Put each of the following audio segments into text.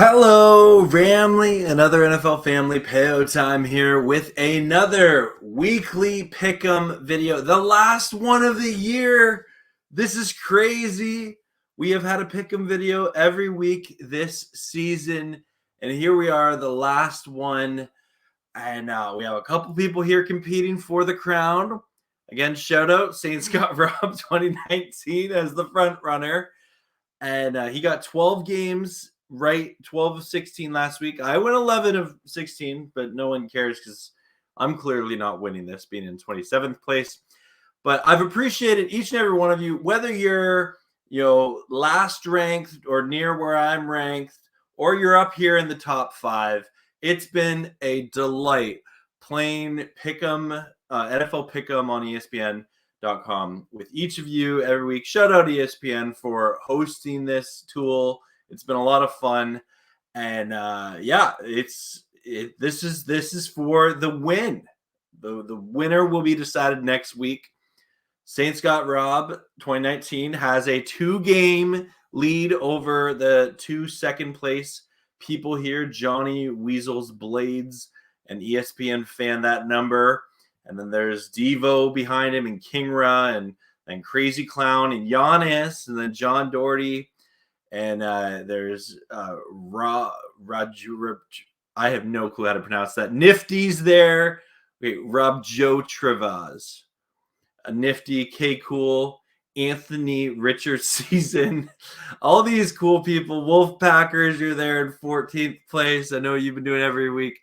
Hello, family. Another NFL family payo time here with another weekly pick'em video. The last one of the year. This is crazy. We have had a pick'em video every week this season, and here we are, the last one. And we have a couple people here competing for the crown. Again, shout out St. Scott Rob 2019 as the front runner. And he got 12 games right, 12 of 16 last week. I went 11 of 16, but no one cares because I'm clearly not winning this, being in 27th place. But I've appreciated each and every one of you, whether you're, last ranked or near where I'm ranked, or you're up here in the top 5. It's been a delight playing Pick'em, NFL Pick'em on ESPN.com with each of you every week. Shout out ESPN for hosting this tool. It's been a lot of fun, and this is for the win. The winner will be decided next week. St. Scott Rob 2019 has a 2-game lead over the 2 second place people here, Johnny Weasel's Blades and ESPN Fan That Number. And then there's Devo behind him and Kingra and Crazy Clown and Giannis and then John Doherty. And there's Raju. I have no clue how to pronounce that. Nifty's there. Wait, Rob Joe Trivaz. A Nifty, K Cool, Anthony Richard Season. All these cool people. Wolf Packers, you're there in 14th place. I know you've been doing it every week.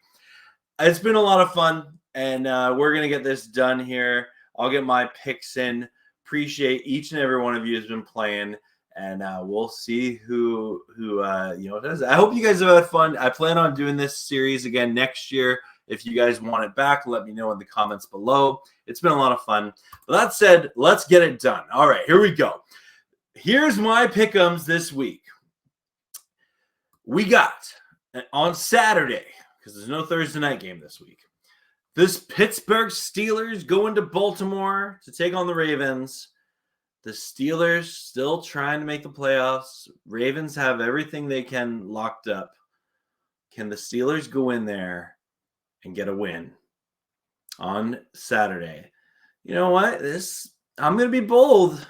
It's been a lot of fun, and we're going to get this done here. I'll get my picks in. Appreciate each and every one of you has been playing. And we'll see who does. I hope you guys have had fun. I plan on doing this series again next year. If you guys want it back, let me know in the comments below. It's been a lot of fun. But that said, let's get it done. All right, here we go. Here's my pick'ems this week. We got on Saturday, because there's no Thursday night game this week, this Pittsburgh Steelers going to Baltimore to take on the Ravens. The Steelers still trying to make the playoffs. Ravens have everything they can locked up. Can the Steelers go in there and get a win on Saturday? You know what? I'm going to be bold.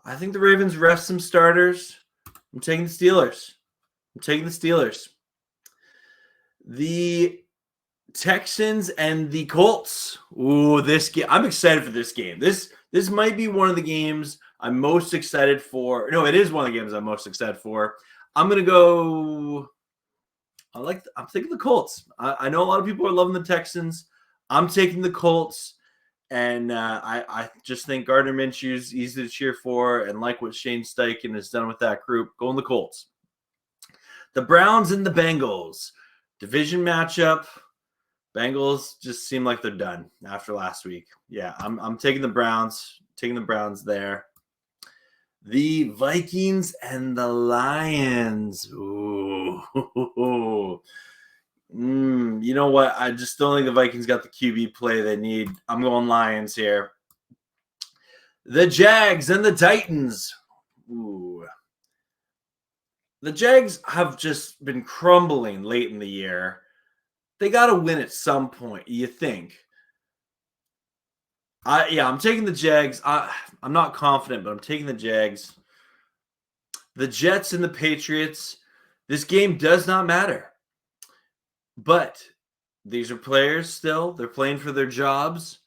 I think the Ravens rest some starters. I'm taking the Steelers. The Texans and the Colts. Ooh, this game. I'm excited for this game. This might be one of the games I'm most excited for. No, it is one of the games I'm most excited for. I'm going to go. I'm taking the Colts. I know a lot of people are loving the Texans. I'm taking the Colts. And I just think Gardner Minshew's easy to cheer for and like what Shane Steichen has done with that group. Going the Colts. The Browns and the Bengals. Division matchup. Bengals just seem like they're done after last week. Yeah, I'm taking the Browns. Taking the Browns there. The Vikings and the Lions. Ooh. You know what? I just don't think the Vikings got the QB play they need. I'm going Lions here. The Jags and the Titans. Ooh. The Jags have just been crumbling late in the year. They got to win at some point, you think. I'm taking the Jags. I'm not confident, but I'm taking the Jags. The Jets and the Patriots. This game does not matter. But these are players still. They're playing for their jobs.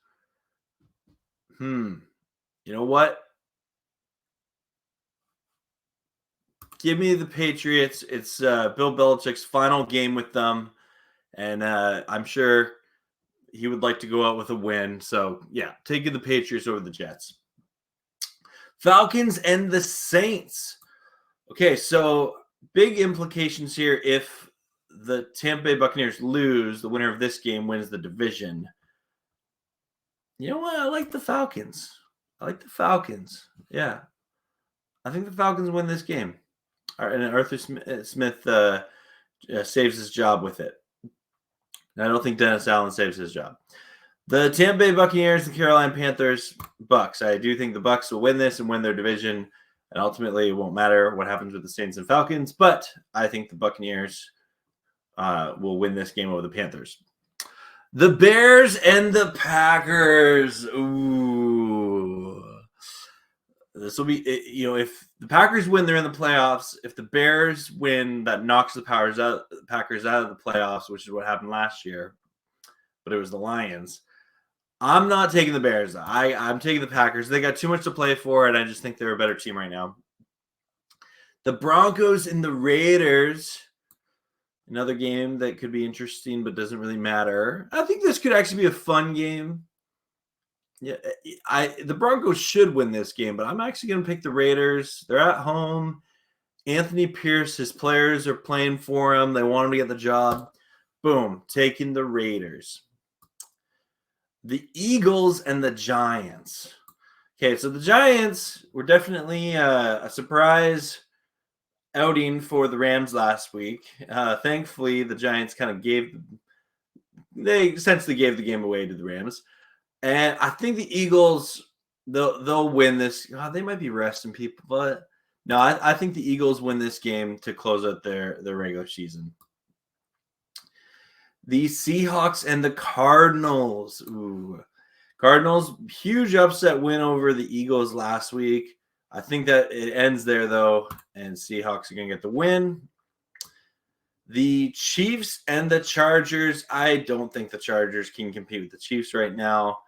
You know what? Give me the Patriots. It's Bill Belichick's final game with them. And I'm sure he would like to go out with a win. So, yeah, taking the Patriots over the Jets. Falcons and the Saints. Okay, so big implications here. If the Tampa Bay Buccaneers lose, the winner of this game wins the division. You know what? I like the Falcons. Yeah. I think the Falcons win this game. And Arthur Smith saves his job with it. And I don't think Dennis Allen saves his job. The Tampa Bay Buccaneers and Carolina Panthers, Bucks. I do think the Bucks will win this and win their division. And ultimately, it won't matter what happens with the Saints and Falcons, but I think the Buccaneers will win this game over the Panthers. The Bears and the Packers. Ooh. This will be, if the Packers win, they're in the playoffs. If the Bears win, that knocks the Packers out of the playoffs, which is what happened last year. But it was the Lions. I'm not taking the Bears. I'm taking the Packers. They got too much to play for, and I just think they're a better team right now. The Broncos and the Raiders. Another game that could be interesting, but doesn't really matter. I think this could actually be a fun game. Yeah, the Broncos should win this game, but I'm actually going to pick the Raiders. They're at home. Anthony Pierce, his players are playing for him. They want him to get the job. Boom, taking the Raiders. The Eagles and the Giants. Okay, so the Giants were definitely a surprise outing for the Rams last week. Thankfully, the Giants kind of they essentially gave the game away to the Rams. And I think the Eagles, they'll win this. They might be resting people, but no, I think the Eagles win this game to close out their regular season. The Seahawks and the Cardinals. Ooh. Cardinals, huge upset win over the Eagles last week. I think that it ends there, though, and Seahawks are going to get the win. The Chiefs and the Chargers. I don't think the Chargers can compete with the Chiefs right now.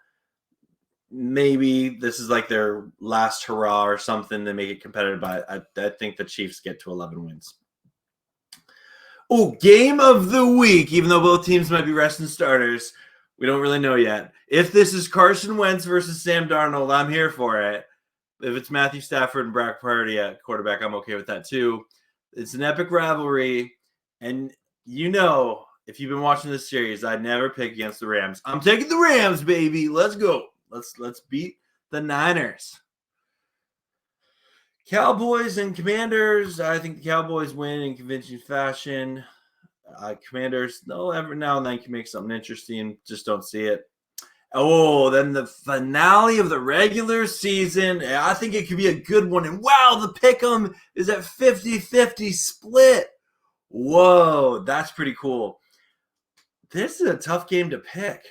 Maybe this is like their last hurrah or something to make it competitive, but I think the Chiefs get to 11 wins. Oh, game of the week, even though both teams might be resting starters. We don't really know yet. If this is Carson Wentz versus Sam Darnold, I'm here for it. If it's Matthew Stafford and Brock Purdy at quarterback, I'm okay with that too. It's an epic rivalry. And if you've been watching this series, I'd never pick against the Rams. I'm taking the Rams, baby. Let's go. Let's beat the Niners. Cowboys and Commanders. I think the Cowboys win in convincing fashion. Commanders, every now and then can make something interesting. Just don't see it. Oh, then the finale of the regular season. I think it could be a good one. And wow, the pick'em is at 50-50 split. Whoa, that's pretty cool. This is a tough game to pick.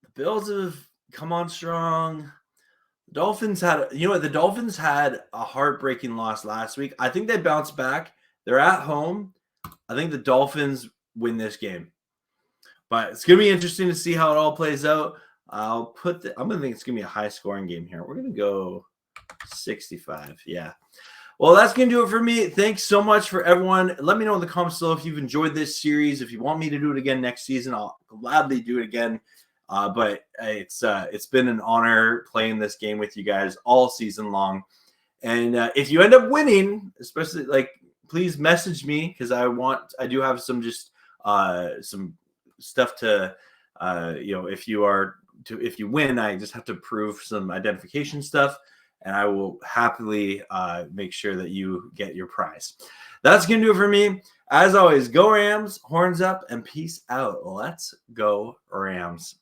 The Bills have come on strong. The Dolphins had a heartbreaking loss last week. I think they bounced back. They're at home. I think the Dolphins win this game. But it's going to be interesting to see how it all plays out. I'm going to think it's going to be a high-scoring game here. We're going to go 65. Yeah. Well, that's going to do it for me. Thanks so much for everyone. Let me know in the comments below if you've enjoyed this series. If you want me to do it again next season, I'll gladly do it again. But it's been an honor playing this game with you guys all season long. And if you end up winning, especially please message me because I do have some some stuff to if you win, I just have to prove some identification stuff, and I will happily make sure that you get your prize. That's gonna do it for me. As always, go Rams, horns up, and peace out. Let's go Rams.